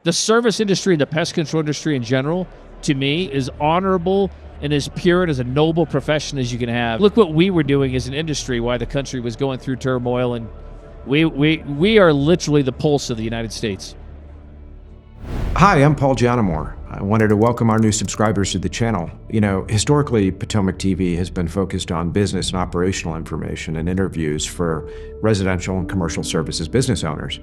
the service industry, the pest control industry in general, to me, is honorable and as pure and as a noble profession as you can have. Look what we were doing as an industry, why the country was going through turmoil, and we are literally the pulse of the United States. Hi, I'm Paul Giannamore. I wanted to welcome our new subscribers to the channel. You know, historically, Potomac TV has been focused on business and operational information and interviews for residential and commercial services business owners.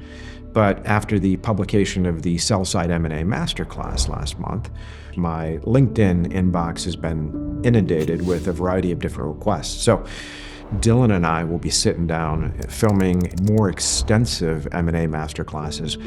But after the publication of the Sell-Side M&A Masterclass last month, my LinkedIn inbox has been inundated with a variety of different requests. So Dylan and I will be sitting down filming more extensive M&A masterclasses,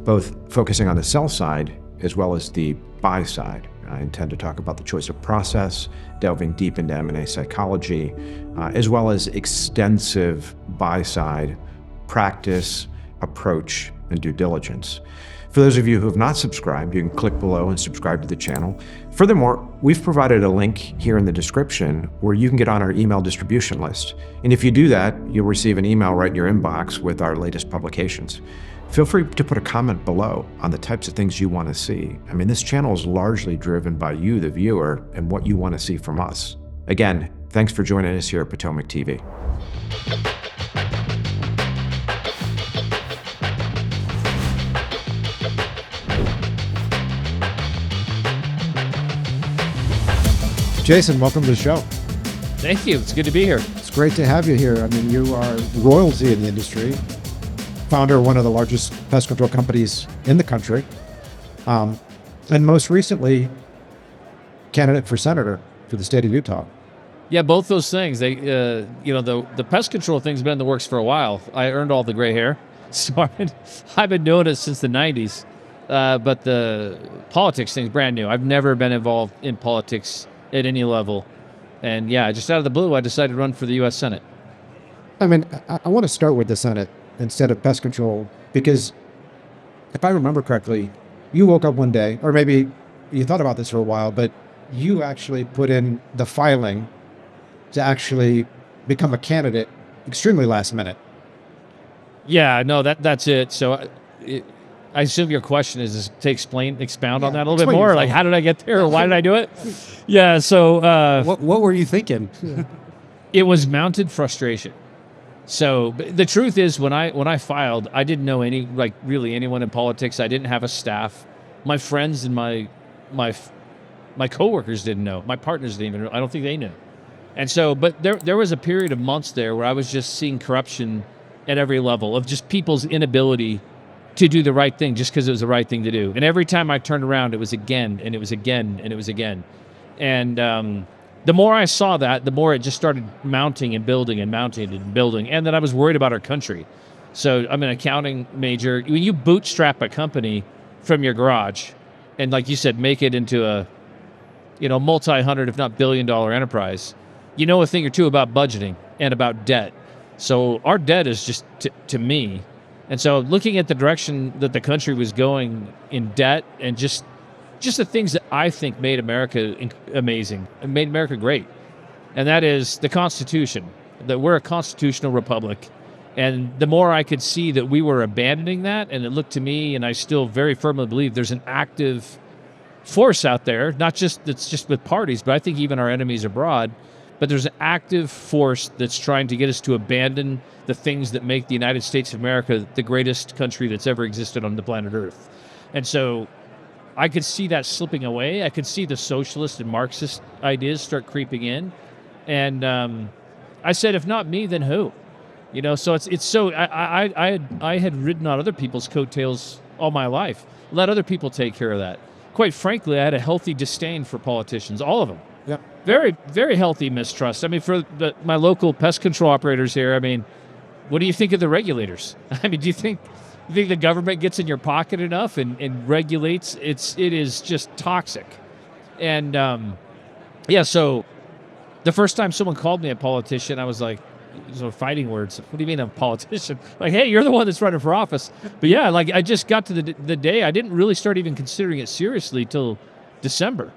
both focusing on the sell side as well as the buy side. I intend to talk about the choice of process, delving deep into M&A psychology, as well as extensive buy side practice, approach, and due diligence. For those of you who have not subscribed, you can click below and subscribe to the channel. Furthermore, we've provided a link here in the description where you can get on our email distribution list. And if you do that, you'll receive an email right in your inbox with our latest publications. Feel free to put a comment below on the types of things you want to see. I mean, this channel is largely driven by you, the viewer, and what you want to see from us. Again, thanks for joining us here at Potomac TV. Jason, welcome to the show. Thank you. It's good to be here. It's great to have you here. I mean, you are royalty in the industry, founder of one of the largest pest control companies in the country, and most recently, candidate for senator for the state of Utah. Yeah, both those things. They, the pest control thing's been in the works for a while. I earned all the gray hair, so I've been doing it since the 90s. But the politics thing's brand new. I've never been involved in politics at any level. And yeah, just out of the blue, I decided to run for the U.S. Senate. I mean, I want to start with the Senate instead of pest control, because if I remember correctly, you woke up one day, or maybe you thought about this for a while, but you actually put in the filing to actually become a candidate extremely last minute. Yeah, no, that's it. So I assume your question is to expound on that a little bit more. Like, how did I get there? Or why did I do it? Yeah. So what were you thinking? It was mounted frustration. So the truth is, when I filed, I didn't know really anyone in politics. I didn't have a staff. My friends and my coworkers didn't know. My partners didn't even know. I don't think they knew. And so, but there was a period of months there where I was just seeing corruption at every level of just people's inability to do the right thing just because it was the right thing to do. And every time I turned around, it was again, and it was again, and it was again. And the more I saw that, the more it just started mounting and building and mounting and building. And then I was worried about our country. So I'm an accounting major. When you bootstrap a company from your garage and, like you said, make it into a multi-hundred, if not billion-dollar enterprise, you know a thing or two about budgeting and about debt. So our debt is just, to me, and so looking at the direction that the country was going in debt and just the things that I think made America amazing and made America great. And that is the Constitution, that we're a constitutional republic. And the more I could see that we were abandoning that, and it looked to me, and I still very firmly believe there's an active force out there, not just that's just with parties, but I think even our enemies abroad, but there's an active force that's trying to get us to abandon the things that make the United States of America the greatest country that's ever existed on the planet Earth. And so I could see that slipping away. I could see the socialist and Marxist ideas start creeping in. And I said, if not me, then who? So it's so, I had ridden on other people's coattails all my life. Let other people take care of that. Quite frankly, I had a healthy disdain for politicians, all of them. Yep. Very, very healthy mistrust. I mean, for my local pest control operators here, I mean, what do you think of the regulators? I mean, do you think the government gets in your pocket enough and regulates? It is just toxic. And so the first time someone called me a politician, I was like, these are fighting words. What do you mean I'm a politician? Like, hey, you're the one that's running for office. But yeah, like I just got to the day, I didn't really start even considering it seriously till December.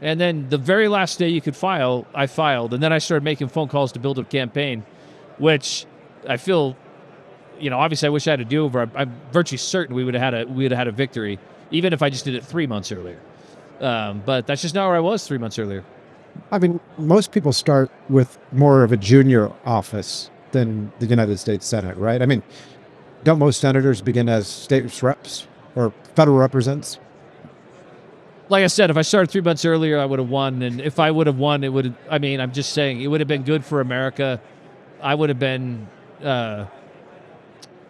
And then the very last day you could file, I filed. And then I started making phone calls to build a campaign, which I feel obviously I wish I had a do-over. I'm virtually certain we would have had a victory, even if I just did it 3 months earlier. But that's just not where I was 3 months earlier. I mean, most people start with more of a junior office than the United States Senate, right? I mean, don't most senators begin as state reps or federal representatives? Like I said, if I started 3 months earlier, I would have won. And if I would have won, I'm just saying, it would have been good for America. I would have been, I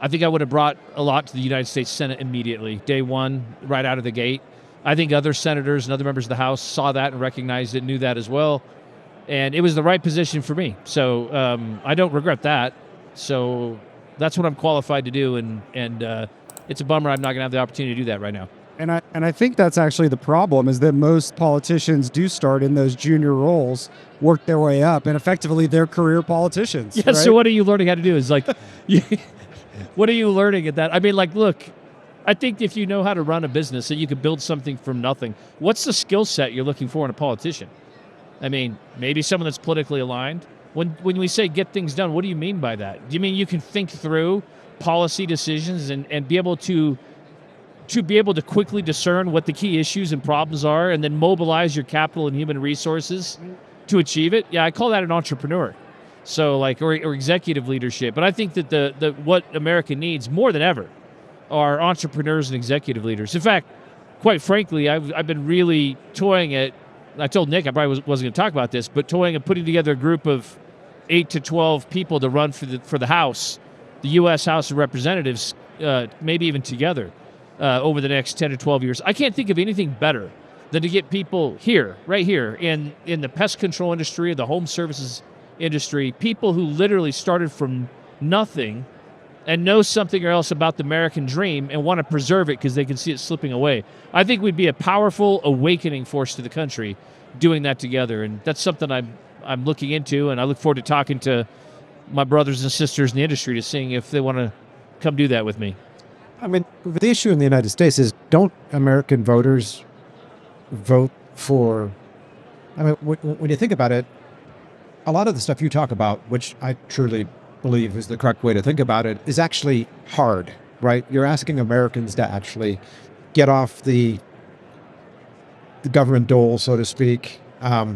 think I would have brought a lot to the United States Senate immediately, day one, right out of the gate. I think other senators and other members of the House saw that and recognized it, knew that as well. And it was the right position for me. So I don't regret that. So that's what I'm qualified to do. And it's a bummer I'm not going to have the opportunity to do that right now. And I think that's actually the problem, is that most politicians do start in those junior roles, work their way up, and effectively they're career politicians. Yeah, right? So what are you learning how to do? Is like, what are you learning at that? I mean, like, look, I think if you know how to run a business and you can build something from nothing, what's the skill set you're looking for in a politician? I mean, maybe someone that's politically aligned. When we say get things done, what do you mean by that? Do you mean you can think through policy decisions and be able to quickly discern what the key issues and problems are and then mobilize your capital and human resources to achieve it? Yeah, I call that an entrepreneur. So or executive leadership. But I think that the what America needs more than ever are entrepreneurs and executive leaders. In fact, quite frankly, I've been really toying at, I told Nick I probably wasn't going to talk about this, but toying and putting together a group of 8 to 12 people to run for the House, the U.S. House of Representatives, maybe even together over the next 10 to 12 years. I can't think of anything better than to get people here, right here, in the pest control industry, the home services industry, people who literally started from nothing and know something or else about the American dream and want to preserve it because they can see it slipping away. I think we'd be a powerful awakening force to the country doing that together, and that's something I'm looking into, and I look forward to talking to my brothers and sisters in the industry to seeing if they want to come do that with me. I mean, the issue in the United States is, don't American voters vote for, I mean, when you think about it, a lot of the stuff you talk about, which I truly believe is the correct way to think about it, is actually hard, right? You're asking Americans to actually get off the government dole, so to speak. I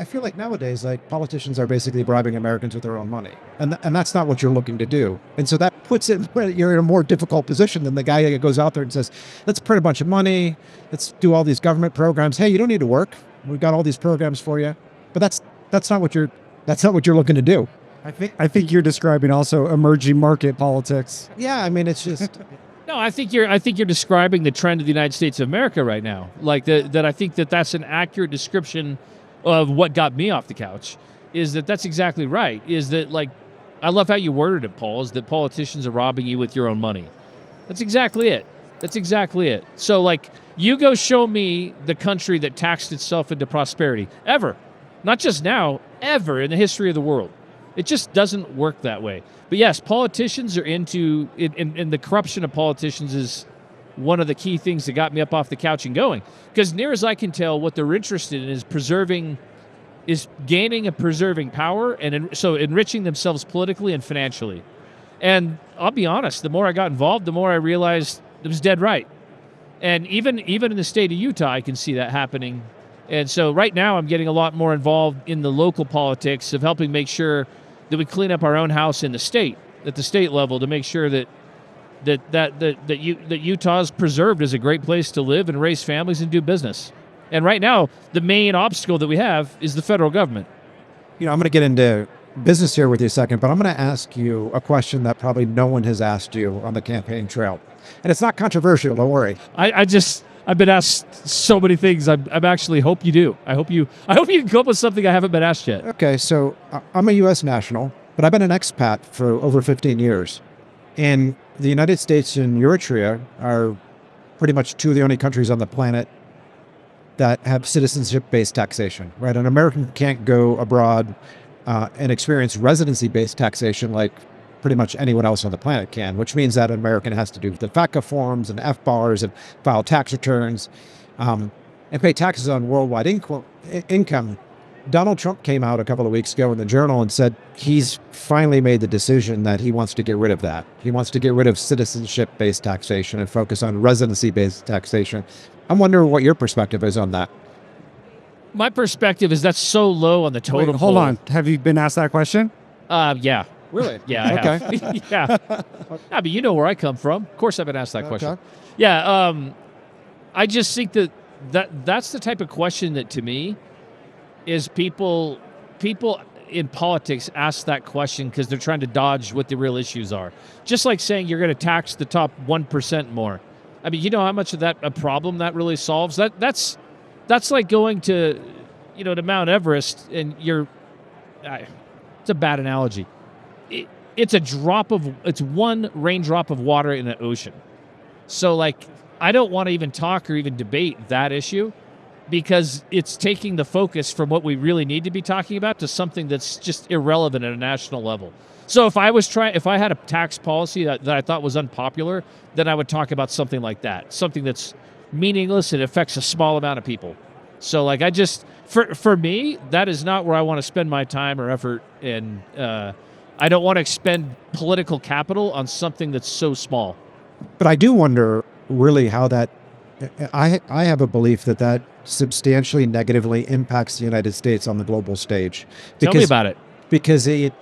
feel like nowadays, like, politicians are basically bribing Americans with their own money, and that's not what you're looking to do. And so that puts it where you're in a more difficult position than the guy that goes out there and says, "Let's print a bunch of money, let's do all these government programs. Hey, you don't need to work. We've got all these programs for you." But that's not what you're looking to do. I think you're describing also emerging market politics. Yeah, I mean, it's just. No, I think you're describing the trend of the United States of America right now. Like that I think that's an accurate description of what got me off the couch. Is that's exactly right. Is that, like, I love how you worded it, Paul, is that politicians are robbing you with your own money. That's exactly it. So, like, you go show me the country that taxed itself into prosperity ever. Not just now, ever in the history of the world. It just doesn't work that way. But yes, politicians are into it, and the corruption of politicians is one of the key things that got me up off the couch and going. Because near as I can tell, what they're interested in is gaining and preserving power, and so enriching themselves politically and financially. And I'll be honest, the more I got involved, the more I realized it was dead right. And even in the state of Utah, I can see that happening. And so right now I'm getting a lot more involved in the local politics of helping make sure that we clean up our own house in the state, at the state level, to make sure that Utah is preserved as a great place to live and raise families and do business. And right now, the main obstacle that we have is the federal government. I'm going to get into business here with you a second, but I'm going to ask you a question that probably no one has asked you on the campaign trail. And it's not controversial, don't worry. I've been asked so many things. I'm actually hope you do. I hope you can come up with something I haven't been asked yet. Okay, so I'm a U.S. national, but I've been an expat for over 15 years. And the United States and Eritrea are pretty much two of the only countries on the planet that have citizenship-based taxation, right? An American can't go abroad and experience residency-based taxation like pretty much anyone else on the planet can, which means that an American has to do the FATCA forms and FBARs and file tax returns and pay taxes on worldwide income Donald Trump came out a couple of weeks ago in the Journal and said he's finally made the decision that he wants to get rid of that. He wants to get rid of citizenship-based taxation and focus on residency-based taxation. I'm wondering what your perspective is on that. My perspective is that's so low on the totem Wait, hold pole. on. Have you been asked that question? Yeah. Really? Yeah, I Okay. have. Yeah. I mean, you know where I come from. Of course I've been asked that question. Okay. Yeah, I just think that's the type of question that, to me, is people in politics ask that question because they're trying to dodge what the real issues are. Just like saying you're going to tax the top 1% more. I mean, you know how much of that a problem that really solves? That's like going to, to Mount Everest and it's a bad analogy. It's one raindrop of water in an ocean. So, like, I don't want to even talk or even debate that issue because it's taking the focus from what we really need to be talking about to something that's just irrelevant at a national level. So if I had a tax policy that I thought was unpopular, then I would talk about something like that, something that's meaningless and affects a small amount of people. So, like, for me, that is not where I want to spend my time or effort, and I don't want to expend political capital on something that's so small. But I do wonder really how that, I have a belief that substantially negatively impacts the United States on the global stage. Tell me about it. Because it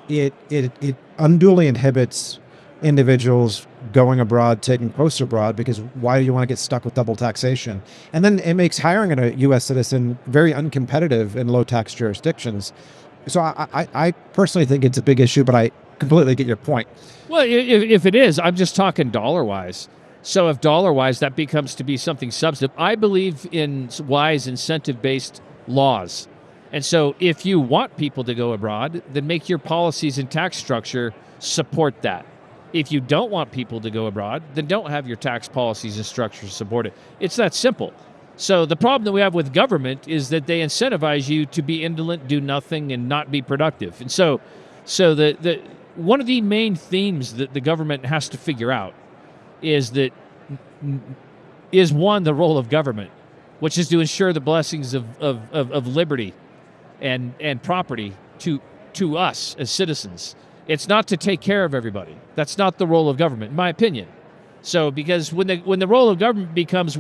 unduly inhibits individuals going abroad, taking posts abroad, because why do you want to get stuck with double taxation? And then it makes hiring a U.S. citizen very uncompetitive in low tax jurisdictions. So I personally think it's a big issue, but I completely get your point. Well, if it is, I'm just talking dollar-wise. So if dollar-wise that becomes to be something substantive, I believe in wise incentive-based laws. And so if you want people to go abroad, then make your policies and tax structure support that. If you don't want people to go abroad, then don't have your tax policies and structures support it. It's that simple. So the problem that we have with government is that they incentivize you to be indolent, do nothing, and not be productive. And so the one of the main themes that the government has to figure out is one, the role of government, which is to ensure the blessings of liberty and property to us as citizens. It's not to take care of everybody. That's not the role of government, in my opinion. So, because when the role of government becomes,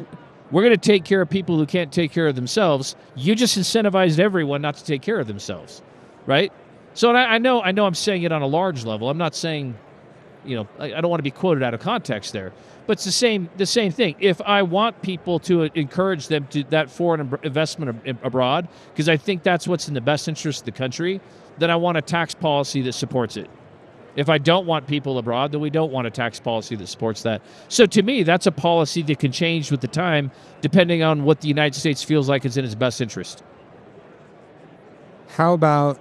we're going to take care of people who can't take care of themselves, you just incentivized everyone not to take care of themselves, right? So, and I know I'm saying it on a large level. I'm not saying, I don't want to be quoted out of context there, but it's the same thing. If I want people to encourage them to that foreign investment abroad, because I think that's what's in the best interest of the country, then I want a tax policy that supports it. If I don't want people abroad, then we don't want a tax policy that supports that. So to me, that's a policy that can change with the time, depending on what the United States feels like is in its best interest. How about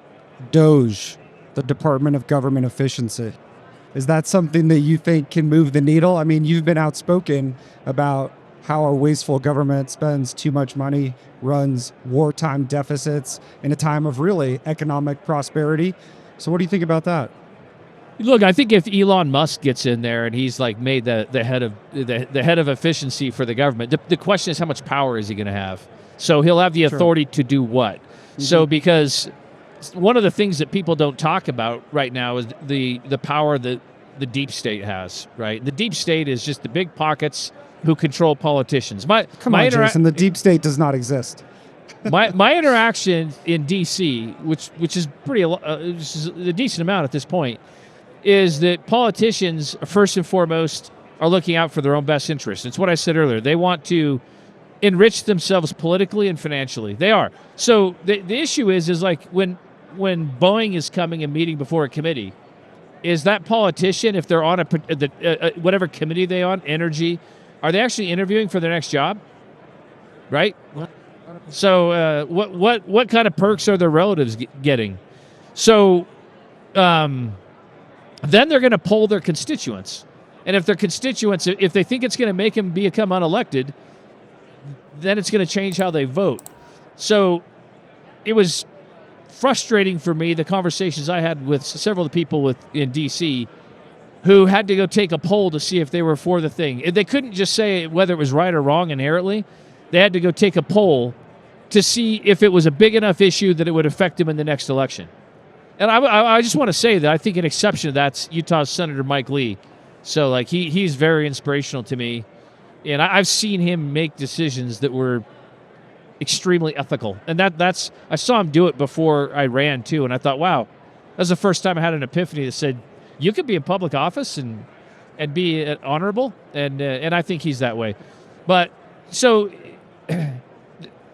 DOGE, the Department of Government Efficiency? Is that something that you think can move the needle? I mean, you've been outspoken about how our wasteful government spends too much money, runs wartime deficits in a time of really economic prosperity. So what do you think about that? Look, I think if Elon Musk gets in there and he's like made the head of efficiency for the government, the question is how much power is he going to have? So he'll have the authority to do what? Mm-hmm. So because one of the things that people don't talk about right now is the power that the deep state has, right? The deep state is just the big pockets who control politicians. Come on, Jason, the deep state does not exist. my interaction in D.C., which is which is a decent amount at this point, is that politicians, first and foremost, are looking out for their own best interests. It's what I said earlier. They want to enrich themselves politically and financially. They are. So the issue is like when Boeing is coming and meeting before a committee, is that politician, if they're on whatever committee they're on, energy, are they actually interviewing for their next job? Right? So what kind of perks are their relatives getting? So then they're going to poll their constituents. And if their constituents, if they think it's going to make them become unelected, then it's going to change how they vote. So it was frustrating for me, the conversations I had with several of the people in D.C. who had to go take a poll to see if they were for the thing. They couldn't just say whether it was right or wrong inherently. They had to go take a poll to see if it was a big enough issue that it would affect him in the next election. And I just want to say that I think an exception to that's Utah's Senator Mike Lee. So like he's very inspirational to me, and I've seen him make decisions that were extremely ethical, and that's I saw him do it before I ran too, and I thought, wow, that was the first time I had an epiphany that said you could be in public office and be honorable, and I think he's that way. But so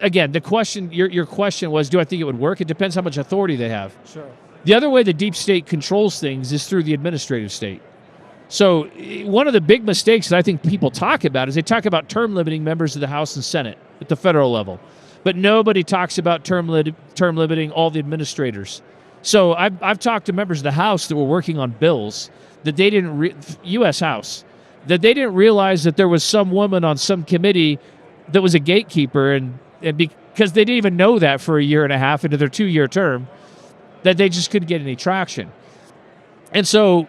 again, the question, your question was, do I think it would work? It depends how much authority they have. Sure. The other way the deep state controls things is through the administrative state. So one of the big mistakes that I think people talk about is they talk about term limiting members of the House and Senate at the federal level, but nobody talks about term limiting all the administrators. So I've talked to members of the House that were working on bills that they didn't U.S. House, that they didn't realize that there was some woman on some committee that was a gatekeeper, and because they didn't even know that for a year and a half into their 2-year term, that they just couldn't get any traction. And so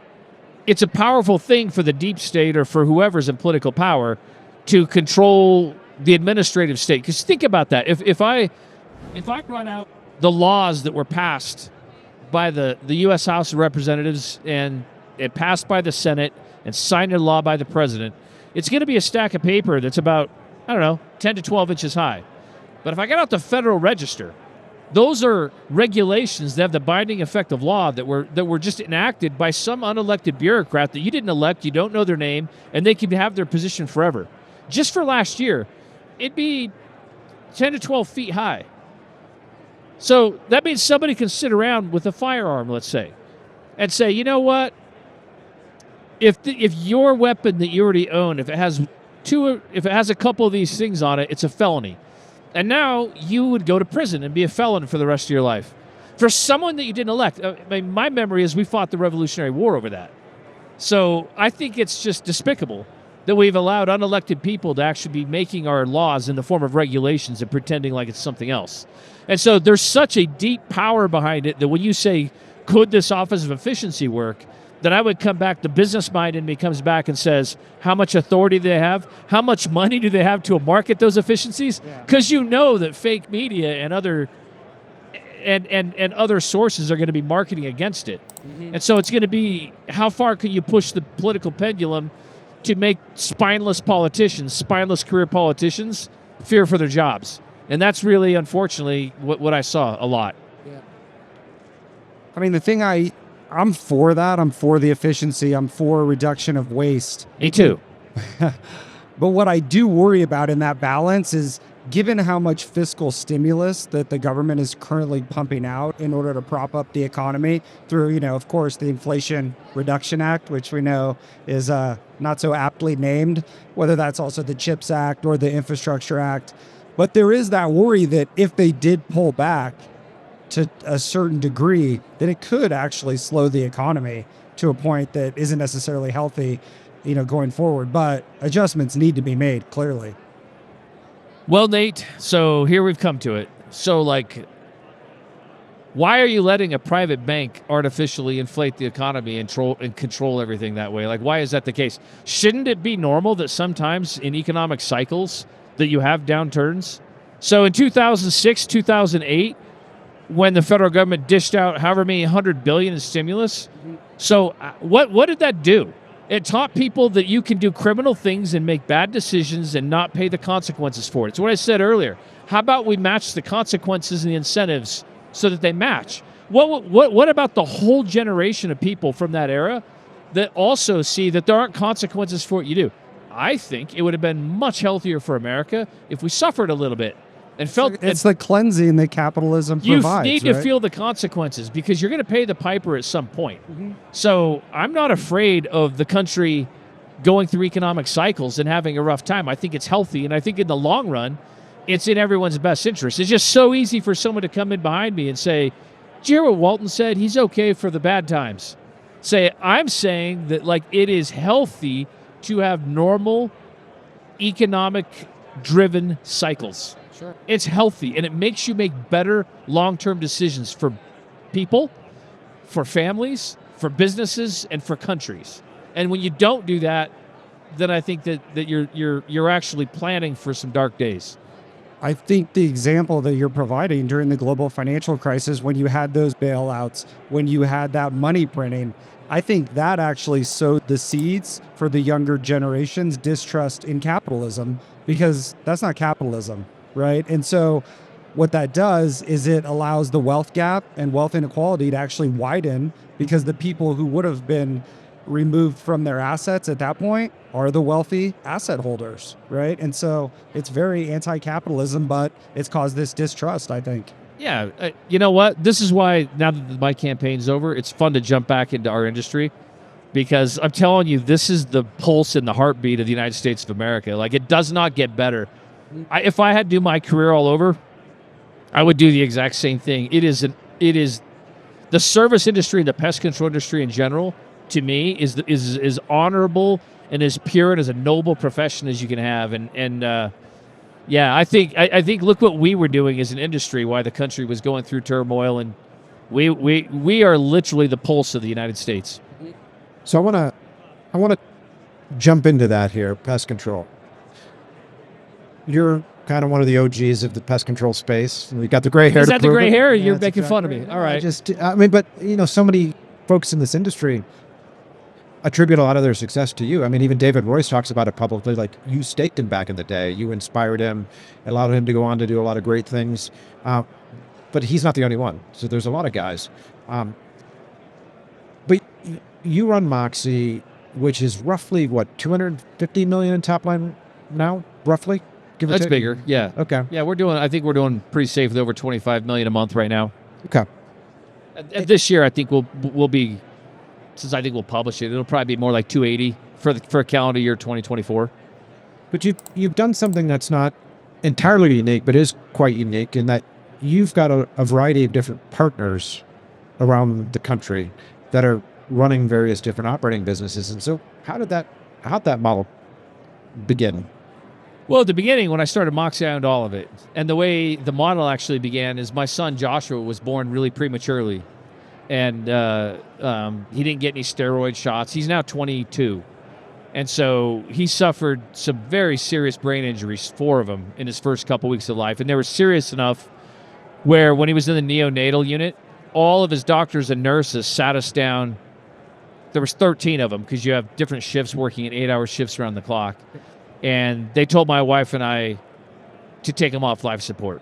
it's a powerful thing for the deep state or for whoever's in political power to control the administrative state. Because think about that. If I run out the laws that were passed by the U.S. House of Representatives and it passed by the Senate and signed into law by the president, it's going to be a stack of paper that's about, 10 to 12 inches high. But if I get out the Federal Register, those are regulations that have the binding effect of law that were just enacted by some unelected bureaucrat that you didn't elect, you don't know their name, and they can have their position forever. Just for last year, it'd be 10 to 12 feet high. So that means somebody can sit around with a firearm, let's say, and say, you know what? If your weapon that you already own, if it has a couple of these things on it, it's a felony. And now you would go to prison and be a felon for the rest of your life. For someone that you didn't elect. My memory is we fought the Revolutionary War over that. So I think it's just despicable that we've allowed unelected people to actually be making our laws in the form of regulations and pretending like it's something else. And so there's such a deep power behind it that when you say, could this Office of Efficiency work, then I would come back, the business mind in me comes back and says, how much authority do they have? How much money do they have to market those efficiencies? Because you know that fake media and other other sources are going to be marketing against it. Mm-hmm. And so it's going to be, how far can you push the political pendulum to make spineless career politicians, fear for their jobs? And that's really, unfortunately, what I saw a lot. Yeah. I mean, the thing I'm for that. I'm for the efficiency. I'm for reduction of waste. Me too. But what I do worry about in that balance is, given how much fiscal stimulus that the government is currently pumping out in order to prop up the economy through, of course, the Inflation Reduction Act, which we know is not so aptly named, whether that's also the CHIPS Act or the Infrastructure Act. But there is that worry that if they did pull back to a certain degree, that it could actually slow the economy to a point that isn't necessarily healthy, going forward. But adjustments need to be made, clearly. Well, Nate, so here we've come to it. So, why are you letting a private bank artificially inflate the economy and control everything that way? Why is that the case? Shouldn't it be normal that sometimes in economic cycles that you have downturns? So in 2006, 2008, when the federal government dished out however many $100 billion in stimulus. So what did that do? It taught people that you can do criminal things and make bad decisions and not pay the consequences for it. It's what I said earlier. How about we match the consequences and the incentives so that they match? What about the whole generation of people from that era that also see that there aren't consequences for what you do? I think it would have been much healthier for America if we suffered a little bit. And felt it's the cleansing that capitalism provides. You need to feel the consequences because you're going to pay the piper at some point. Mm-hmm. So I'm not afraid of the country going through economic cycles and having a rough time. I think it's healthy, and I think in the long run, it's in everyone's best interest. It's just so easy for someone to come in behind me and say, "Did you hear what Walton said? He's okay for the bad times." I'm saying that it is healthy to have normal economic-driven cycles. Sure. It's healthy, and it makes you make better long-term decisions for people, for families, for businesses, and for countries. And when you don't do that, then I think that you're actually planning for some dark days. I think the example that you're providing during the global financial crisis, when you had those bailouts, when you had that money printing, I think that actually sowed the seeds for the younger generation's distrust in capitalism, because that's not capitalism, right? And so what that does is it allows the wealth gap and wealth inequality to actually widen, because the people who would have been removed from their assets at that point are the wealthy asset holders, right? And so it's very anti-capitalism, but it's caused this distrust, I think. Yeah, you know what? This is why now that my campaign's over, it's fun to jump back into our industry, because I'm telling you, this is the pulse and the heartbeat of the United States of America. Like, it does not get better. If I had to do my career all over, I would do the exact same thing. It is the service industry and the pest control industry in general, to me, is honorable and as pure and as a noble profession as you can have. Yeah, I think look what we were doing as an industry, why the country was going through turmoil, and we are literally the pulse of the United States. So I want to jump into that here, pest control. You're kind of one of the OGs of the pest control space. We got the gray hair. Is that the gray hair? Or Yeah, you're it's making fun of exactly me. All right. I mean, but so many folks in this industry attribute a lot of their success to you. I mean, even David Royce talks about it publicly. Like, you staked him back in the day. You inspired him, allowed him to go on to do a lot of great things. But he's not the only one. So there's a lot of guys. But you run Moxie, which is roughly what, 250 million in top line now, roughly. Give or That's take? bigger. Yeah. Okay. Yeah, I think we're doing pretty safe with over 25 million a month right now. Okay. And this year, I think we'll be, since I think we'll publish it, it'll probably be more like 280 for calendar year 2024. But you've done something that's not entirely unique, but is quite unique in that you've got a variety of different partners around the country that are running various different operating businesses. And so how'd that model begin? Well, at the beginning, when I started Moxie, I owned all of it. And the way the model actually began is my son Joshua was born really prematurely. And he didn't get any steroid shots. He's now 22. And so he suffered some very serious brain injuries, 4 of them, in his first couple weeks of life. And they were serious enough where when he was in the neonatal unit, all of his doctors and nurses sat us down. There was 13 of them, because you have different shifts working in 8-hour shifts around the clock. And they told my wife and I to take him off life support,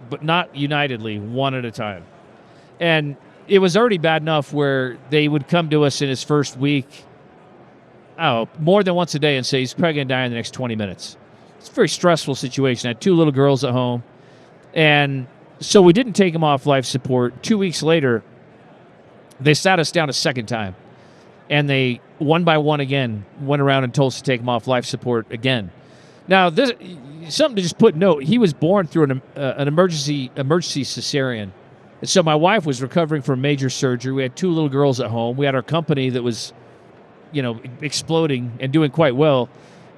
but not unitedly, one at a time. And it was already bad enough where they would come to us in his first week, more than once a day, and say he's probably going to die in the next 20 minutes. It's a very stressful situation. I had 2 little girls at home. And so we didn't take him off life support. 2 weeks later, they sat us down a second time. And they, one by one again, went around and told us to take him off life support again. Now, this something to just put note. He was born through an emergency cesarean. And so my wife was recovering from major surgery. We had 2 little girls at home. We had our company that was, exploding and doing quite well.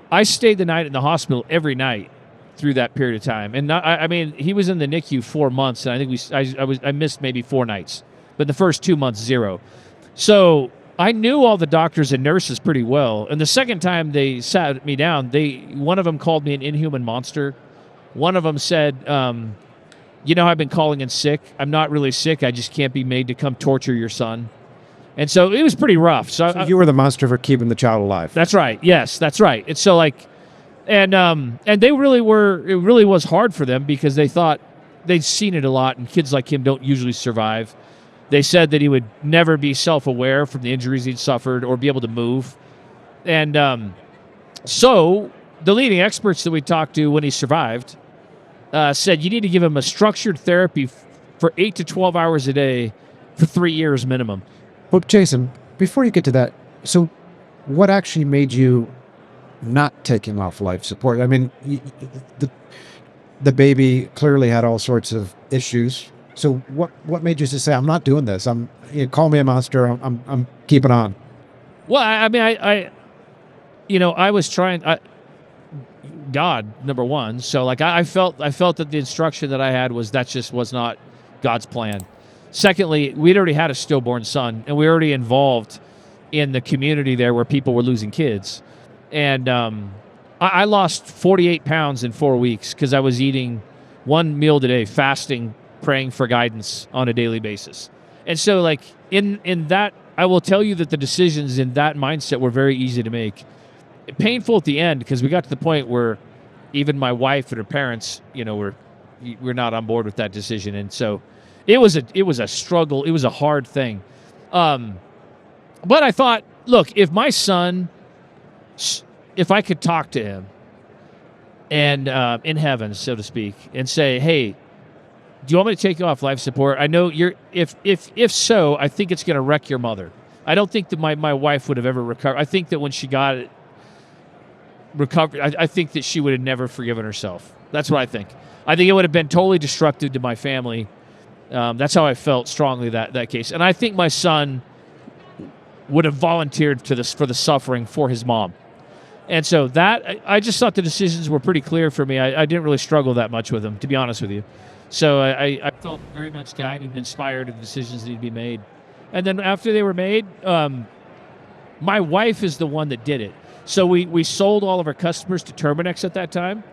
I stayed the night in the hospital every night through that period of time. And he was in the NICU 4 months, and I think I missed maybe 4 nights. But the first 2 months, 0. So I knew all the doctors and nurses pretty well. And the second time they sat me down, one of them called me an inhuman monster. One of them said, I've been calling in sick. I'm not really sick. I just can't be made to come torture your son. And so it was pretty rough. So you were the monster for keeping the child alive. That's right. Yes, that's right. And so and they really were, it really was hard for them, because they thought they'd seen it a lot, and kids like him don't usually survive. They said that he would never be self-aware from the injuries he'd suffered or be able to move. And so the leading experts that we talked to when he survived said you need to give him a structured therapy for 8 to 12 hours a day for 3 years minimum. Well, Jason, before you get to that, so what actually made you not take him off life support? I mean, the baby clearly had all sorts of issues. So what made you just say, I'm not doing this? Call me a monster. I'm keeping on. Well, I was trying. God, number one. So I felt that the instruction that I had was not God's plan. Secondly, we'd already had a stillborn son, and we were already involved in the community there where people were losing kids. And I lost 48 pounds in 4 weeks because I was eating one meal a day, fasting, praying for guidance on a daily basis. And so like in that, I will tell you that the decisions in that mindset were very easy to make. Painful at the end because we got to the point where even my wife and her parents, we're not on board with that decision. And so it was a struggle. It was a hard thing. But I thought, look, if my son, if I could talk to him and in heaven, so to speak, and say, hey, do you want me to take you off life support? I know if so, I think it's going to wreck your mother. I don't think that my wife would have ever recovered. I think that when she got it recovered, I think that she would have never forgiven herself. That's what I think. I think it would have been totally destructive to my family. That's how I felt strongly that case. And I think my son would have volunteered for the suffering for his mom. And so that, I just thought the decisions were pretty clear for me. I didn't really struggle that much with them, to be honest with you. So I felt very much guided and inspired in the decisions that need to be made. And then after they were made, my wife is the one that did it. So we sold all of our customers to Terminex at that time.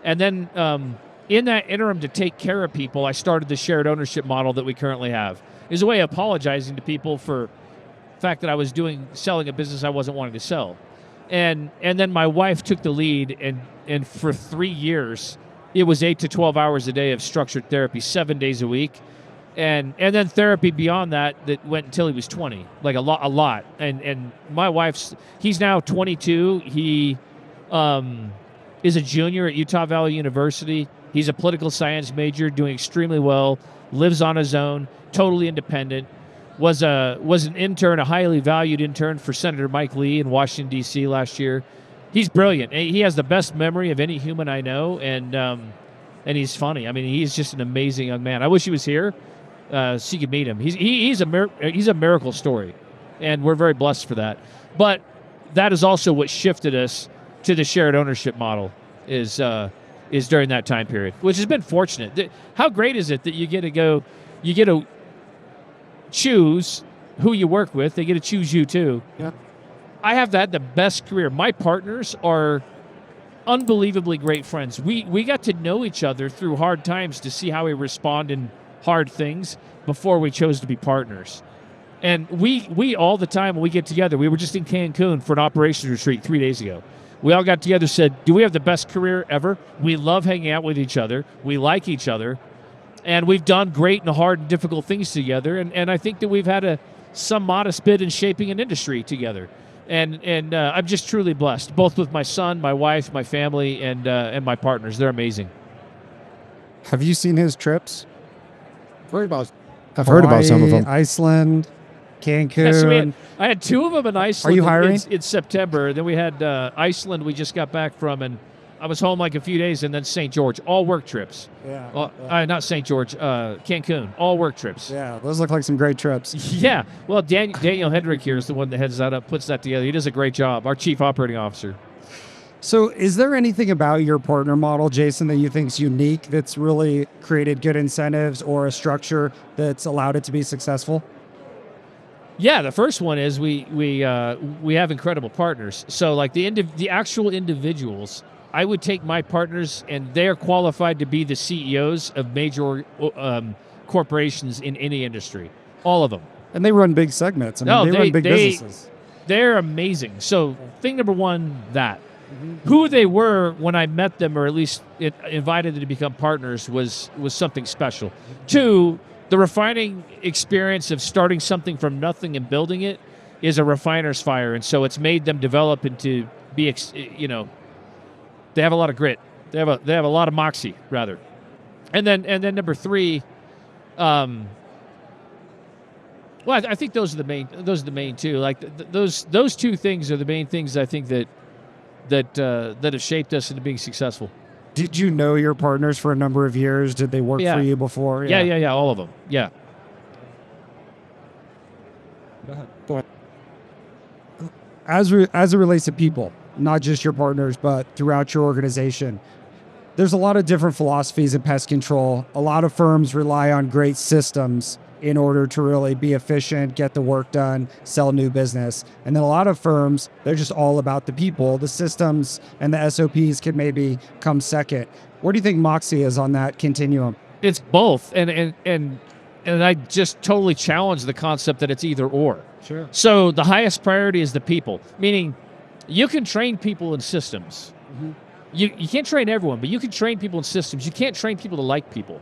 And then in that interim, to take care of people, I started the shared ownership model that we currently have. It was a way of apologizing to people for the fact that I was selling a business I wasn't wanting to sell. And then my wife took the lead, and for 3 years, it was 8 to 12 hours a day of structured therapy, 7 days a week. And then therapy beyond that went until he was 20, like a lot. And my he's now 22. He is a junior at Utah Valley University. He's a political science major, doing extremely well, lives on his own, totally independent. Was an intern, a highly valued intern for Senator Mike Lee in Washington, D.C. last year. He's brilliant. He has the best memory of any human I know, and he's funny. I mean, he's just an amazing young man. I wish he was here so you could meet him. He's a miracle story, and we're very blessed for that. But that is also what shifted us to the shared ownership model is during that time period, which has been fortunate. How great is it that you get to choose who you work with. They get to choose you too. Yeah. I have had the best career. My partners are unbelievably great friends. We got to know each other through hard times to see how we respond in hard things before we chose to be partners. And we all the time when we get together, we were just in Cancun for an operations retreat 3 days ago. We all got together, said, do we have the best career ever? We love hanging out with each other. We like each other. And we've done great and hard and difficult things together. And I think that we've had some modest bit in shaping an industry together. And I'm just truly blessed, both with my son, my wife, my family, and my partners. They're amazing. Have you seen his trips? I've heard about some of them. Iceland, Cancun. Yeah, so I had 2 of them in Iceland. Are you hiring? In September. Then we had Iceland we just got back from, and I was home like a few days, and then St. George, all work trips. Yeah. Not St. George, Cancun, all work trips. Yeah, those look like some great trips. Yeah. Well, Daniel Hedrick here is the one that heads that up, puts that together. He does a great job, our chief operating officer. So is there anything about your partner model, Jason, that you think is unique that's really created good incentives or a structure that's allowed it to be successful? Yeah, the first one is we have incredible partners. So like the actual individuals, I would take my partners, and they are qualified to be the CEOs of major corporations in any industry, all of them. And they run big segments. I mean, they run big businesses. They're amazing. So thing number one, who they were when I met them, or at least invited them to become partners, was something special. 2, the refining experience of starting something from nothing and building it is a refiner's fire, and so it's made them develop into be, they have a lot of grit. They have a lot of moxie, rather. And then number 3, well, I think those are the main 2. Like those 2 things are the main things I think that have shaped us into being successful. Did you know your partners for a number of years? Did they work for you before? Yeah, all of them. Yeah. Go ahead. As it relates to people, not just your partners, but throughout your organization, there's a lot of different philosophies in pest control. A lot of firms rely on great systems in order to really be efficient, get the work done, sell new business. And then a lot of firms, they're just all about the people. The systems and the SOPs can maybe come second. Where do you think Moxie is on that continuum? It's both, and I just totally challenge the concept that it's either or. Sure. So the highest priority is the people, meaning you can train people in systems. You can't train everyone, but you can train people in systems. You can't train people to like people.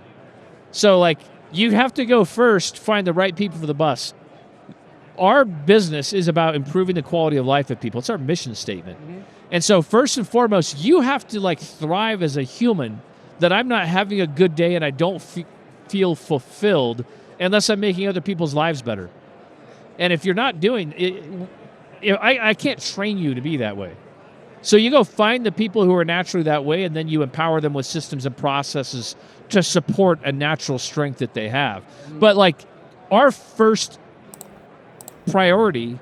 So like you have to go first, find the right people for the bus. Our business is about improving the quality of life of people. It's our mission statement. And so first and foremost, you have to like thrive as a human, that I'm not having a good day and I don't feel fulfilled unless I'm making other people's lives better. And if you're not doing it, I can't train you to be that way. So you go find the people who are naturally that way, and then you empower them with systems and processes to support a natural strength that they have. But like our first priority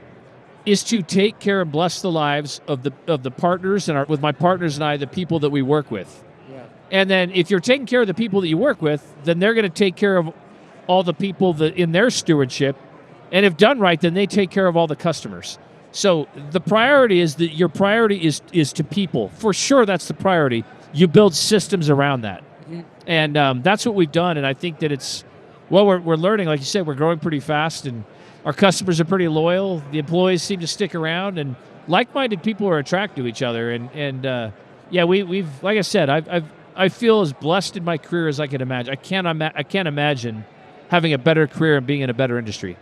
is to take care and bless the lives of the partners and with my partners and I, the people that we work with. And then if you're taking care of the people that you work with, then they're going to take care of all the people that in their stewardship. And if done right, then they take care of all the customers. So the priority is that your priority is to people. For sure, that's the priority. You build systems around that. And that's what we've done. And I think that we're learning. Like you said, we're growing pretty fast, and our customers are pretty loyal. The employees seem to stick around, and like-minded people are attracted to each other. And we've like I said, I feel as blessed in my career as I can imagine. I can't imagine having a better career and being in a better industry.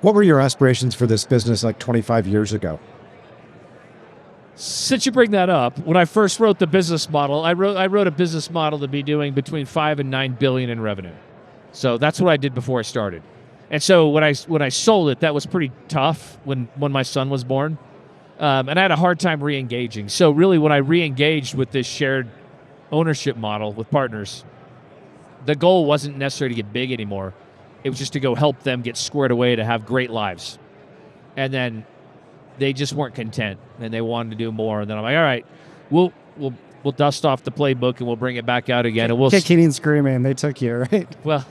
What were your aspirations for this business like 25 years ago? Since you bring that up, when I first wrote the business model, I wrote a business model to be doing between 5 and 9 billion in revenue. So that's what I did before I started. And so when I sold it, that was pretty tough when my son was born. And I had a hard time re-engaging. So really when I re-engaged with this shared ownership model with partners, the goal wasn't necessarily to get big anymore. It was just to go help them get squared away to have great lives. And then they just weren't content, and they wanted to do more. And then I'm like, all right, we'll dust off the playbook and we'll bring it back out again. And we'll kicking and screaming. They took you, right? Well,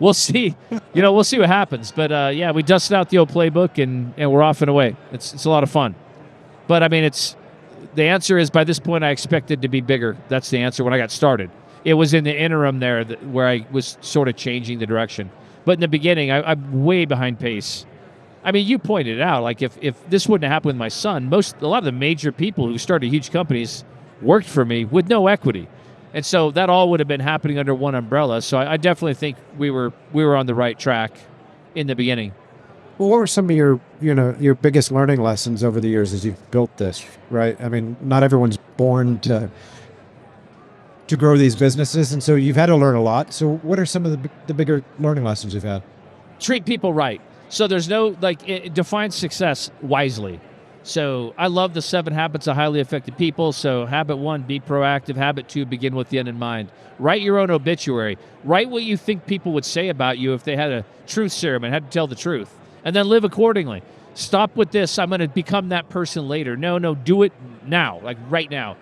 we'll see. We'll see what happens. But we dusted out the old playbook and we're off and away. It's a lot of fun. But I mean, the answer is by this point I expected to be bigger. That's the answer when I got started. It was in the interim there where I was sort of changing the direction. But in the beginning, I'm way behind pace. I mean, you pointed it out, like if this wouldn't have happened with my son, a lot of the major people who started huge companies worked for me with no equity. And so that all would have been happening under one umbrella. So I definitely think we were on the right track in the beginning. Well, what were some of your biggest learning lessons over the years as you've built this, right? I mean, not everyone's born to grow these businesses, and so you've had to learn a lot. So what are some of the bigger learning lessons you've had? Treat people right. So there's no, define success wisely. So I love the 7 habits of highly effective people. So habit 1, be proactive. Habit 2, begin with the end in mind. Write your own obituary. Write what you think people would say about you if they had a truth serum and had to tell the truth. And then live accordingly. Stop with this, I'm going to become that person later. No, do it now, like right now.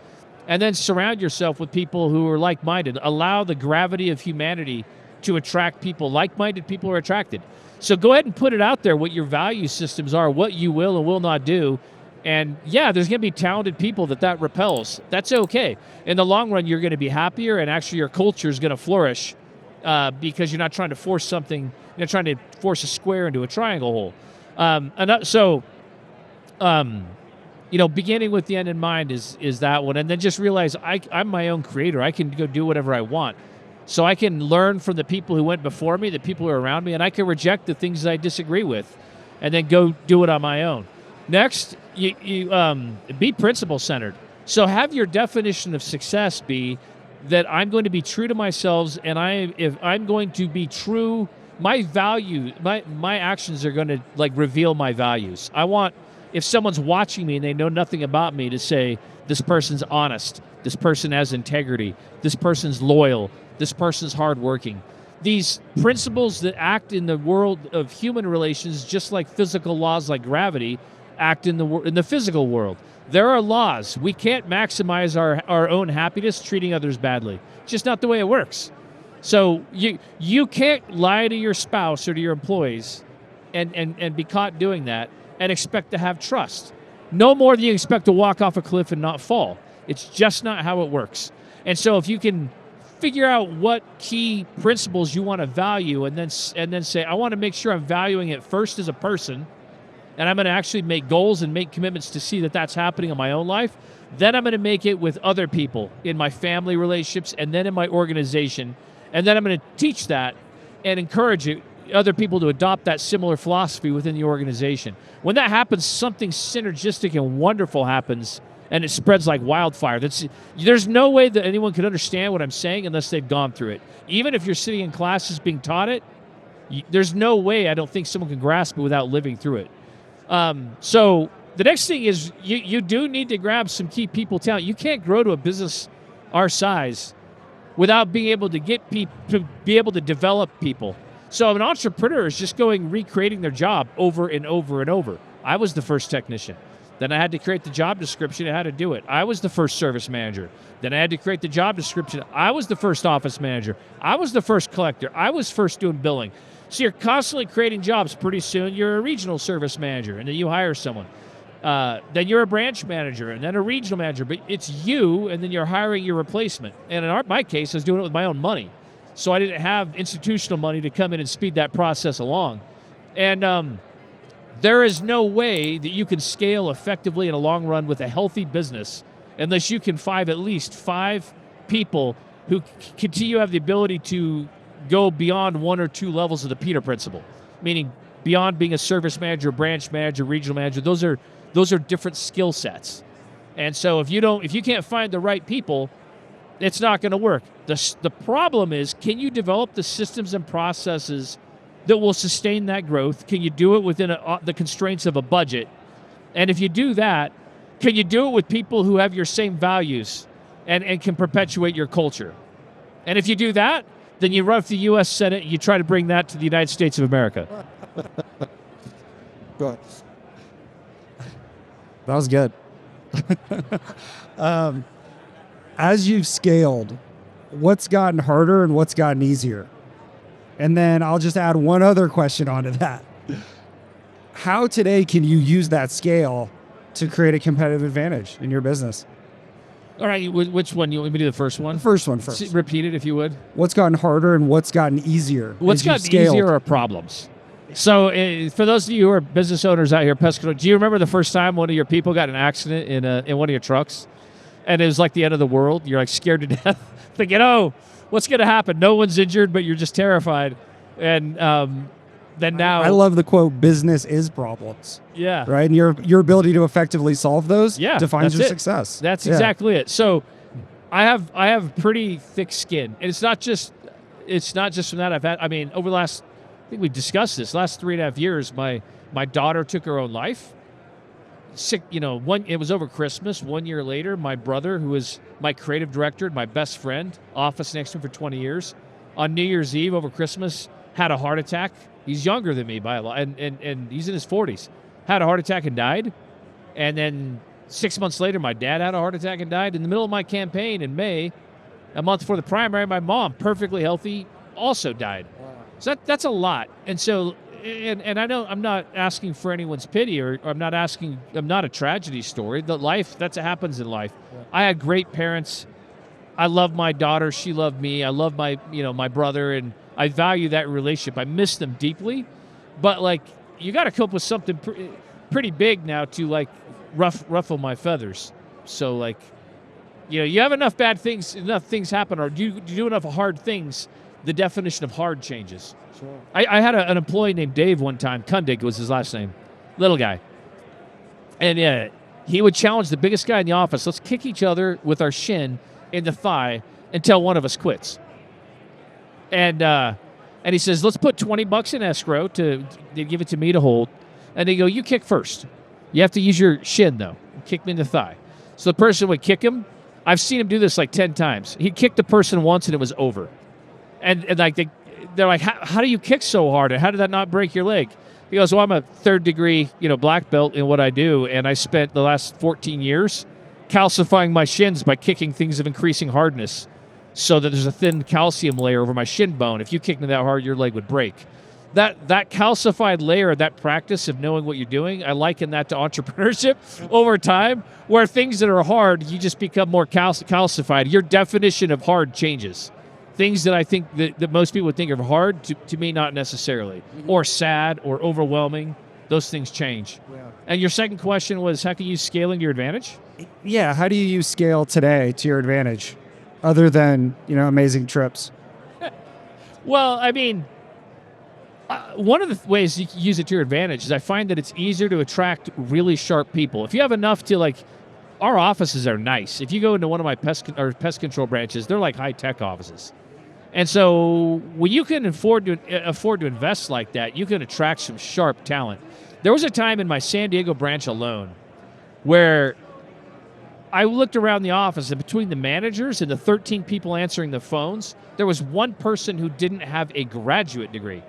And then surround yourself with people who are like-minded. Allow the gravity of humanity to attract people. Like-minded people are attracted. So go ahead and put it out there what your value systems are, what you will and will not do. And yeah, there's going to be talented people that repels. That's okay. In the long run, you're going to be happier, and actually your culture is going to flourish because you're not trying to force something. You're not trying to force a square into a triangle hole. Beginning with the end in mind is that one. And then just realize I'm my own creator. I can go do whatever I want. So I can learn from the people who went before me, the people who are around me, and I can reject the things that I disagree with and then go do it on my own. Next, you be principle-centered. So have your definition of success be that I'm going to be true to myself, and if I'm going to be true, my value, my actions are going to reveal my values. I want, if someone's watching me and they know nothing about me, to say, this person's honest, this person has integrity, this person's loyal, this person's hardworking. These principles that act in the world of human relations, just like physical laws like gravity, act in the physical world. There are laws. We can't maximize our own happiness treating others badly. It's just not the way it works. So you can't lie to your spouse or to your employees and be caught doing that and expect to have trust. No more than you expect to walk off a cliff and not fall. It's just not how it works. And so if you can figure out what key principles you want to value and then say, I want to make sure I'm valuing it first as a person, and I'm going to actually make goals and make commitments to see that that's happening in my own life, then I'm going to make it with other people in my family relationships and then in my organization. And then I'm going to teach that and encourage other people to adopt that similar philosophy within the organization. When that happens, something synergistic and wonderful happens, and it spreads like wildfire. There's no way that anyone could understand what I'm saying unless they've gone through it. Even if you're sitting in classes being taught it, there's no way I don't think someone can grasp it without living through it. So the next thing is you do need to grab some key people talent. You can't grow to a business our size without being able to get people to be able to develop people. So an entrepreneur is just recreating their job over and over and over. I was the first technician. Then I had to create the job description of how to do it. I was the first service manager. Then I had to create the job description. I was the first office manager. I was the first collector. I was first doing billing. So you're constantly creating jobs. Pretty soon you're a regional service manager, and then you hire someone. Then you're a branch manager, and then a regional manager. But it's you, and then you're hiring your replacement. And in my case, I was doing it with my own money. So I didn't have institutional money to come in and speed that process along. And there is no way that you can scale effectively in a long run with a healthy business unless you can at least five people who continue to have the ability to go beyond one or two levels of the Peter principle, meaning beyond being a service manager, branch manager, regional manager. Those are different skill sets. And so if you can't find the right people, it's not going to work. The problem is, can you develop the systems and processes that will sustain that growth? Can you do it within the constraints of a budget? And if you do that, can you do it with people who have your same values and can perpetuate your culture? And if you do that, then you run for the U.S. Senate and you try to bring that to the United States of America. Good. That was good. As you've scaled, what's gotten harder and what's gotten easier? And then I'll just add one other question onto that. How today can you use that scale to create a competitive advantage in your business? All right, which one? You want me to do the first one? The first one first. Repeat it if you would. What's gotten harder and what's gotten easier? What's gotten easier are problems. So for those of you who are business owners out here, pest control, do you remember the first time one of your people got in an accident in one of your trucks? And it was like the end of the world. You're like scared to death, thinking, oh, what's going to happen? No one's injured, but you're just terrified. And then now... I love the quote, business is problems. Yeah. Right? And your ability to effectively solve those defines your it. success. That's exactly it. So I have pretty thick skin. And it's not just from that. Over the last, I think we discussed this, last 3.5 years, my daughter took her own life. Sick, it was over Christmas. 1 year later, my brother, who was my creative director, my best friend, office next to him for 20 years, on New Year's Eve over Christmas, had a heart attack. He's younger than me by a lot, and he's in his 40s. Had a heart attack and died. And then 6 months later, my dad had a heart attack and died. In the middle of my campaign in May, a month before the primary, my mom, perfectly healthy, also died. Wow. So that's a lot. And so... And I know I'm not asking for anyone's pity, or I'm not a tragedy story. That's what happens in life. Yeah. I had great parents. I love my daughter. She loved me. I love my brother, and I value that relationship. I miss them deeply, but you got to come up with something pretty big now to ruffle my feathers. So you have enough things happen, or you do enough hard things, the definition of hard changes. Sure. I had an employee named Dave one time. Kundig was his last name. Little guy. And he would challenge the biggest guy in the office. Let's kick each other with our shin in the thigh until one of us quits. And he says, let's put $20 in escrow to give it to me to hold. And they go, you kick first. You have to use your shin, though. Kick me in the thigh. So the person would kick him. I've seen him do this 10 times. He'd kick the person once and it was over. And they're like, how do you kick so hard? And how did that not break your leg? He goes, well, I'm a third degree, black belt in what I do. And I spent the last 14 years calcifying my shins by kicking things of increasing hardness. so that there's a thin calcium layer over my shin bone. If you kick me that hard, your leg would break. That calcified layer, that practice of knowing what you're doing, I liken that to entrepreneurship over time, where things that are hard, you just become more calcified. Your definition of hard changes. Things that I think that most people would think of hard, to me, not necessarily. Or sad or overwhelming, those things change. Yeah. And your second question was, how can you use scaling to your advantage? Yeah, how do you use scale today to your advantage, other than amazing trips? Well, I mean, one of the ways you can use it to your advantage is I find that it's easier to attract really sharp people. If you have enough to our offices are nice. If you go into one of my pest control branches, they're like high-tech offices. And so when you can afford to invest like that, you can attract some sharp talent. There was a time in my San Diego branch alone where I looked around the office, and between the managers and the 13 people answering the phones, there was one person who didn't have a graduate degree.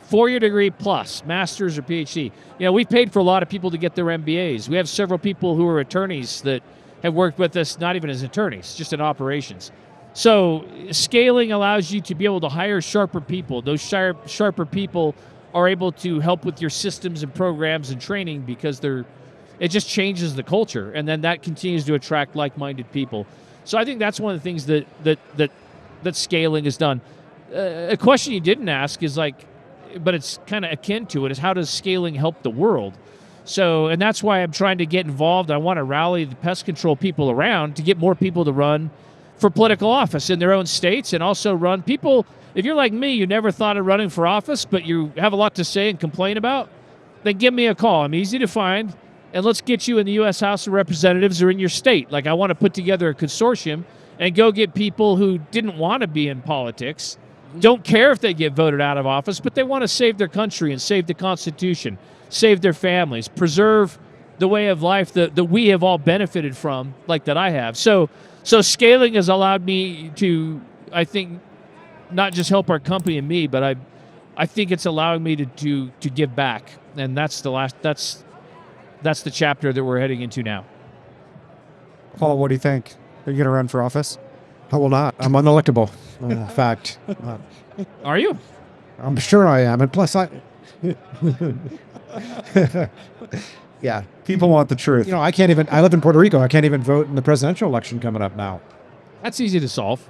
4-year degree plus, master's or PhD. We've paid for a lot of people to get their MBAs. We have several people who are attorneys that have worked with us, not even as attorneys, just in operations. So scaling allows you to be able to hire sharper people. Those sharper people are able to help with your systems and programs and training because it just changes the culture, and then that continues to attract like-minded people. So I think that's one of the things that scaling has done. A question you didn't ask is but it's kind of akin to it, is how does scaling help the world? So, and that's why I'm trying to get involved. I want to rally the pest control people around to get more people to run for political office in their own states, and also run people. If you're like me, you never thought of running for office, but you have a lot to say and complain about, then give me a call. I'm easy to find, and let's get you in the U.S. House of Representatives or in your state. I want to put together a consortium and go get people who didn't want to be in politics, don't care if they get voted out of office, but they want to save their country and save the Constitution, save their families, preserve the way of life that we have all benefited from, like that I have. So scaling has allowed me to, I think, not just help our company and me, but I think it's allowing me to give back, and that's the chapter that we're heading into now. Paul, what do you think? Are you going to run for office? I will not. I'm unelectable. In fact, Are you? I'm sure I am. And plus, yeah. People want the truth. I can't even, I live in Puerto Rico. I can't even vote in the presidential election coming up now. That's easy to solve.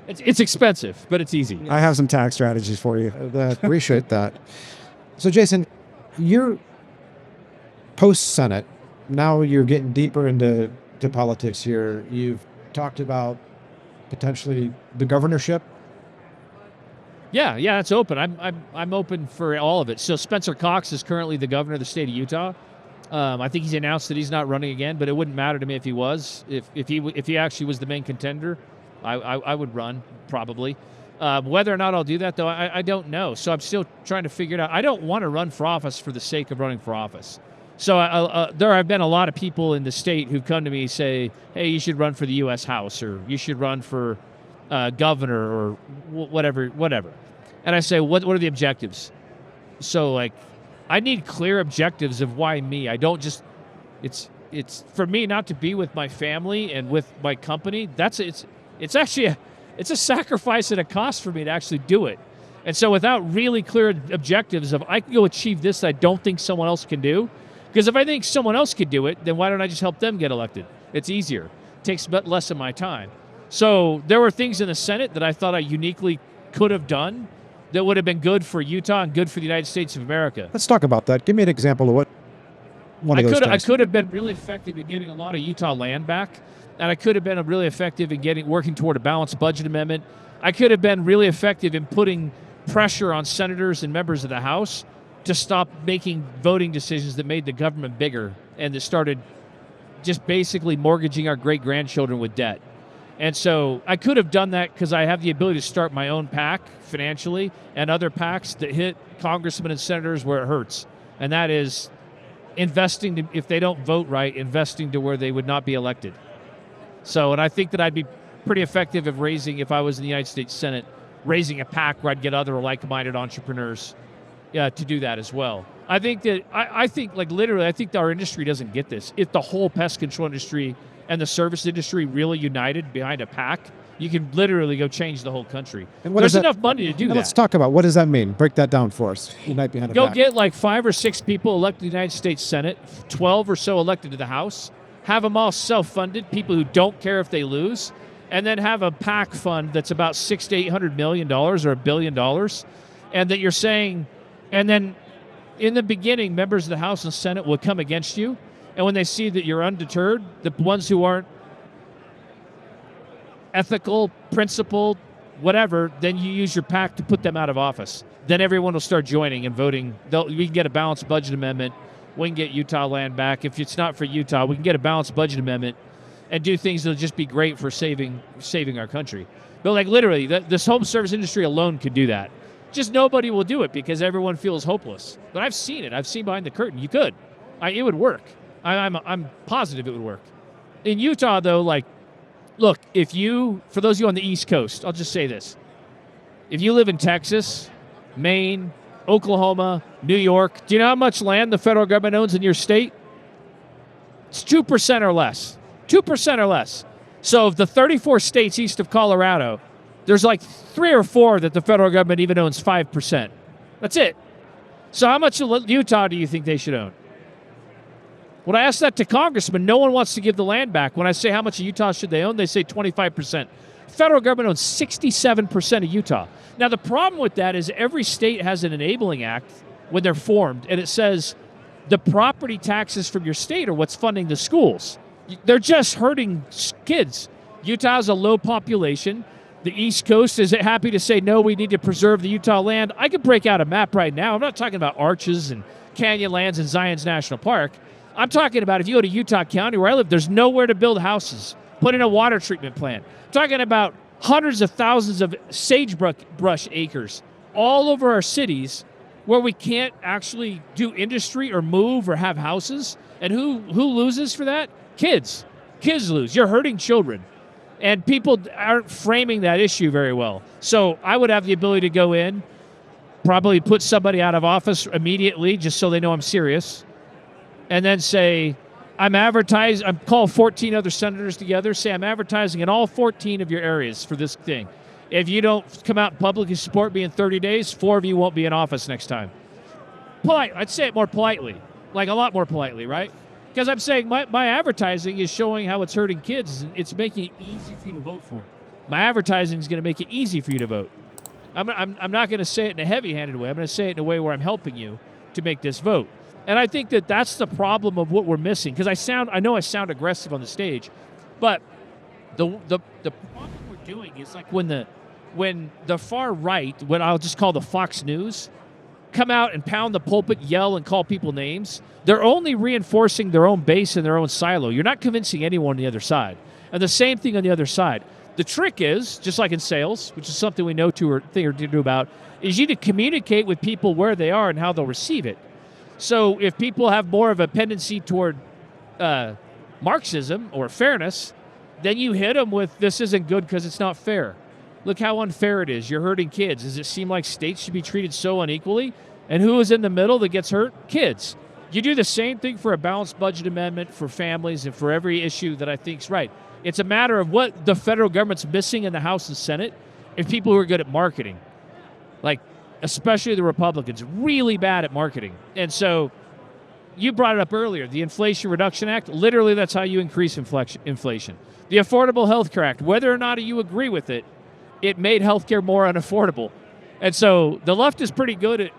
It's expensive, but it's easy. I have some tax strategies for you. I appreciate that. So, Jason, you're post-Senate. Now you're getting deeper into politics here. You've talked about potentially the governorship. Yeah, it's open. I'm open for all of it. So Spencer Cox is currently the governor of the state of Utah. I think he's announced that he's not running again, but it wouldn't matter to me if he was. If he actually was the main contender, I would run probably. Whether or not I'll do that, though, I don't know. So I'm still trying to figure it out. I don't want to run for office for the sake of running for office. So there have been a lot of people in the state who've come to me and say, hey, you should run for the U.S. House, or you should run for governor, or whatever. And I say, what are the objectives? So, I need clear objectives of why me. I don't just, it's for me not to be with my family and with my company. It's actually it's a sacrifice and a cost for me to actually do it. And so without really clear objectives of I can go achieve this I don't think someone else can do, because if I think someone else could do it, then why don't I just help them get elected? It's easier. It takes less of my time. So there were things in the Senate that I thought I uniquely could have done that would have been good for Utah and good for the United States of America. Let's talk about that. Give me an example of what one of those things. I could have been really effective in getting a lot of Utah land back, and I could have been really effective in working toward a balanced budget amendment. I could have been really effective in putting pressure on senators and members of the House to stop making voting decisions that made the government bigger and that started just basically mortgaging our great-grandchildren with debt. And so I could have done that because I have the ability to start my own PAC financially and other PACs that hit congressmen and senators where it hurts. And that is investing, if they don't vote right, investing to where they would not be elected. So, and I think that I'd be pretty effective of if I was in the United States Senate, raising a PAC where I'd get other like-minded entrepreneurs to do that as well. I think that I think like literally I think our industry doesn't get this. If the whole pest control industry and the service industry really united behind a pack, you can literally go change the whole country. And what There's does that- enough money to do Now that. let's talk about what does that mean. Break that down for us. Unite behind a Go pack. get like 5 or 6 people elected to the United States Senate, 12 or so elected to the House, have them all self-funded, people who don't care if they lose, and then have a PAC fund that's about $600 to $800 million or $1 billion, and that you're saying, and then in the beginning, members of the House and Senate will come against you, and when they see that you're undeterred, the ones who aren't ethical, principled, whatever, then you use your PAC to put them out of office. Then everyone will start joining and voting. We can get a balanced budget amendment. We can get Utah land back. If it's not for Utah, we can get a balanced budget amendment and do things that'll just be great for saving our country. But like literally, this home service industry alone could do that. Just nobody will do it because everyone feels hopeless. But I've seen it. I've seen behind the curtain. You could. It would work. I'm positive it would work. In Utah, though, like, look, for those of you on the East Coast, I'll just say this. If you live in Texas, Maine, Oklahoma, New York, do you know how much land the federal government owns in your state? It's 2% or less. 2% or less. So of the 34 states east of Colorado, there's like 3 or 4 that the federal government even owns 5%. That's it. So how much of Utah do you think they should own? When I ask that to congressmen, no one wants to give the land back. When I say how much of Utah should they own, they say 25%. Federal government owns 67% of Utah. Now, the problem with that is every state has an enabling act when they're formed, and it says the property taxes from your state are what's funding the schools. They're just hurting kids. Utah has a low population. The East Coast is happy to say, no, we need to preserve the Utah land. I could break out a map right now. I'm not talking about arches and canyon lands and Zion's National Park. I'm talking about if you go to Utah County, where I live, there's nowhere to build houses, put in a water treatment plant. I'm talking about hundreds of thousands of sagebrush acres all over our cities where we can't actually do industry or move or have houses. And who loses for that? Kids. Kids lose. You're hurting children. And people aren't framing that issue very well. So I would have the ability to go in, probably put somebody out of office immediately just so they know I'm serious, and then say, call 14 other senators together, say I'm advertising in all 14 of your areas for this thing. If you don't come out and publicly support me in 30 days, 4 of you won't be in office next time. I'd say it more politely, like a lot more politely, right? Because I'm saying my advertising is showing how it's hurting kids. It's making it easy for you to vote for. My advertising is going to make it easy for you to vote. I'm not going to say it in a heavy-handed way. I'm going to say it in a way where I'm helping you to make this vote. And I think that that's the problem of what we're missing. Because I know I sound aggressive on the stage, but the problem we're doing is like when the far right, what I'll just call the Fox News, come out and pound the pulpit, yell, and call people names, they're only reinforcing their own base and their own silo. You're not convincing anyone on the other side. And the same thing on the other side. The trick is, just like in sales, which is something we know a thing or two about, is you need to communicate with people where they are and how they'll receive it. So if people have more of a tendency toward Marxism or fairness, then you hit them with, this isn't good because it's not fair. Look how unfair it is. You're hurting kids. Does it seem like states should be treated so unequally? And who is in the middle that gets hurt? Kids. You do the same thing for a balanced budget amendment for families and for every issue that I think is right. It's a matter of what the federal government's missing in the House and Senate and people who are good at marketing. Like, especially the Republicans, really bad at marketing. And so you brought it up earlier, the Inflation Reduction Act, literally that's how you increase inflation. The Affordable Health Care Act, whether or not you agree with it, it made healthcare more unaffordable. And so the left is pretty good at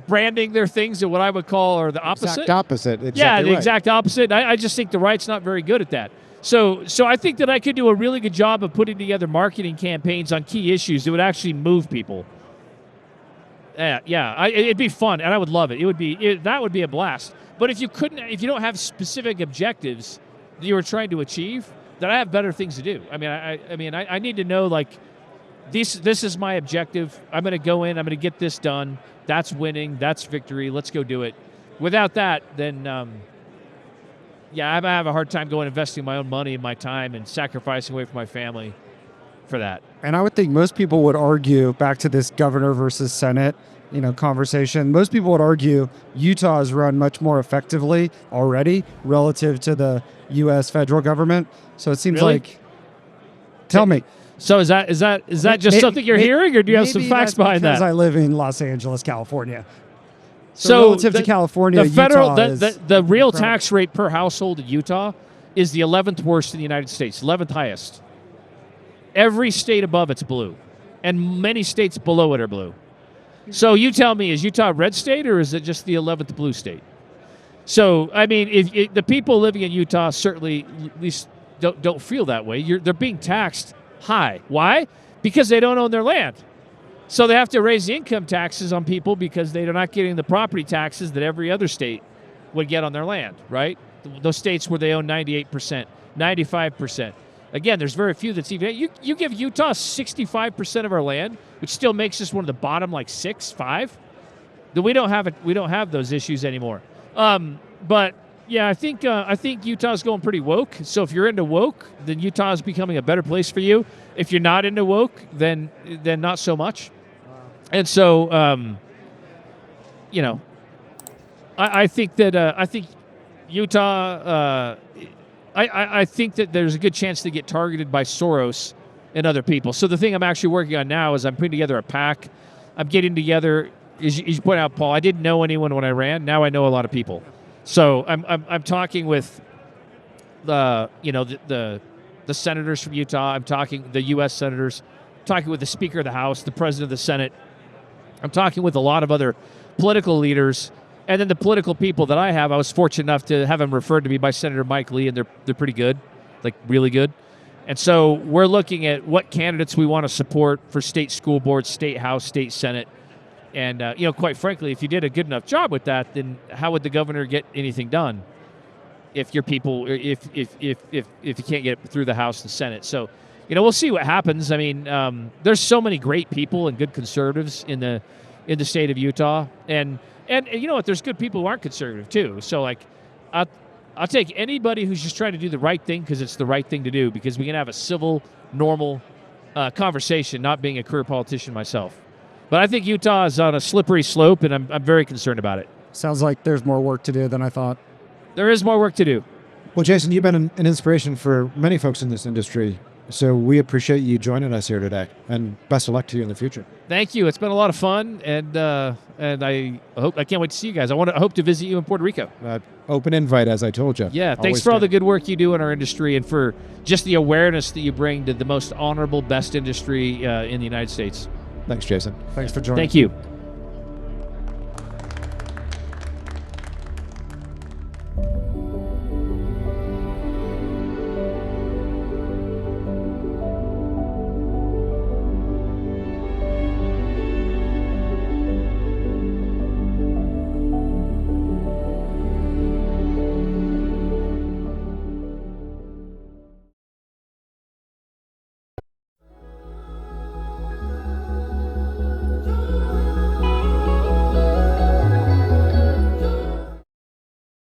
branding their things at what I would call are the opposite. Exact opposite. Exactly yeah, the right. exact opposite. I just think the right's not very good at that. So I think that I could do a really good job of putting together marketing campaigns on key issues that would actually move people. It'd be fun, and I would love it. That would be a blast. But if you don't have specific objectives that you were trying to achieve, then I have better things to do. I need to know, like, this is my objective. I'm going to go in. I'm going to get this done. That's winning. That's victory. Let's go do it. Without that, then I have a hard time investing my own money and my time and sacrificing away from my family for that. And I would think most people would argue, back to this governor versus Senate, conversation, most people would argue Utah is run much more effectively already relative to the U.S. federal government. So it seems Really? like, tell me. So is that just something you're hearing, or do you have some facts behind that? Because I live in Los Angeles, California. So relative to California, the federal, Utah is the real incredible. tax rate per household in Utah is the 11th worst in the United States, 11th highest. Every state above it's blue, and many states below it are blue. So you tell me, is Utah a red state, or is it just the 11th blue state? So, I mean, if the people living in Utah certainly at least don't feel that way. They're being taxed high. Why? Because they don't own their land. So they have to raise the income taxes on people because they're not getting the property taxes that every other state would get on their land, right? Those states where they own 98%, 95%. Again, there's very few that's even. You give Utah 65% of our land, which still makes us one of the bottom, like 5. Then we don't have it. We don't have those issues anymore. But yeah, I think Utah's going pretty woke. So if you're into woke, then Utah is becoming a better place for you. If you're not into woke, then not so much. And so, I think that Utah. I think that there's a good chance to get targeted by Soros and other people. So the thing I'm actually working on now is I'm putting together a PAC. I'm getting together. As you point out, Paul, I didn't know anyone when I ran. Now I know a lot of people. So I'm talking with the senators from Utah. I'm talking the U.S. senators. I'm talking with the Speaker of the House, the President of the Senate. I'm talking with a lot of other political leaders. And then the political people that I have, I was fortunate enough to have them referred to me by Senator Mike Lee, and they're pretty good, like really good. And so we're looking at what candidates we want to support for state school boards, state house, state senate. And quite frankly, if you did a good enough job with that, then how would the governor get anything done if your people, if you can't get it through the House and Senate? So, we'll see what happens. I mean, there's so many great people and good conservatives in the state of Utah, and you know what? There's good people who aren't conservative too. So like, I'll take anybody who's just trying to do the right thing because it's the right thing to do, because we can have a civil, normal conversation, not being a career politician myself. But I think Utah is on a slippery slope, and I'm very concerned about it. Sounds like there's more work to do than I thought. There is more work to do. Well, Jason, you've been an inspiration for many folks in this industry. So we appreciate you joining us here today, and best of luck to you in the future. Thank you. It's been a lot of fun, and I can't wait to see you guys. I hope to visit you in Puerto Rico. Open invite, as I told you. Yeah, thanks Always for all good. the good work you do in our industry, and for just the awareness that you bring to the most honorable, best industry in the United States. Thanks, Jason. Thanks for joining. Thank you.